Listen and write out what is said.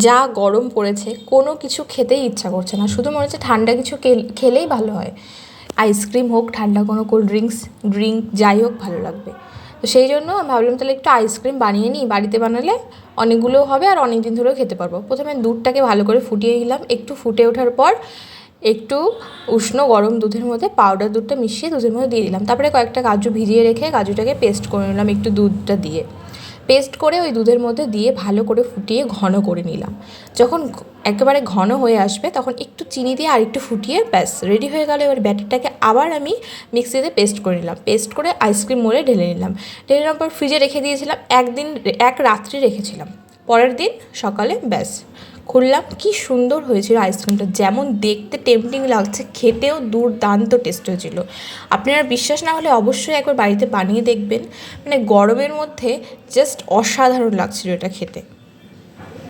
যা গরম পড়েছে কোনো কিছু খেতেই ইচ্ছা করছে না, শুধু মনে হচ্ছে ঠান্ডা কিছু খেলেই ভালো হয়। আইসক্রিম হোক, ঠান্ডা কোনো কোল্ড ড্রিঙ্ক যাই হোক ভালো লাগবে। তো সেই জন্য আমি ভাবলাম তাহলে একটু আইসক্রিম বানিয়ে নিই, বাড়িতে বানালে অনেকগুলোও হবে আর অনেক দিন ধরেও খেতে পারবো। প্রথমে দুধটাকে ভালো করে ফুটিয়ে নিলাম, একটু ফুটে ওঠার পর একটু উষ্ণ গরম দুধের মধ্যে পাউডার দুধটা মিশিয়ে দুধের মধ্যে দিয়ে দিলাম। তারপরে কয়েকটা কাজু ভিজিয়ে রেখে কাজুটাকে পেস্ট করে নিলাম একটু দুধটা দিয়ে। পেস্ট করে ওই দুধের মধ্যে দিয়ে ভালো করে ফুটিয়ে ঘন করে নিলাম। যখন একেবারে ঘন হয়ে আসবে তখন একটু চিনি দিয়ে আর একটু ফুটিয়ে ব্যাস রেডি হয়ে গেল। এবার ব্যাটারটাকে আবার আমি মিক্সিতে পেস্ট করে নিলাম, পেস্ট করে আইসক্রিম মোড়ে ঢেলে নিলাম। ঢেলে নেওয়ার পর ফ্রিজে রেখে দিয়েছিলাম, এক রাত্রি রেখেছিলাম। পরের দিন সকালে ব্যাস খুললাম, কি সুন্দর হয়েছিল আইসক্রিমটা, যেমন দেখতে টেম্পটিং লাগছে খেতেও দুর্দান্ত টেস্ট হয়েছিল। আপনারা বিশ্বাস না হলে অবশ্যই একবার বাড়িতে বানিয়ে দেখবেন, মানে গরমের মধ্যে জাস্ট অসাধারণ লাগছিল এটা খেতে।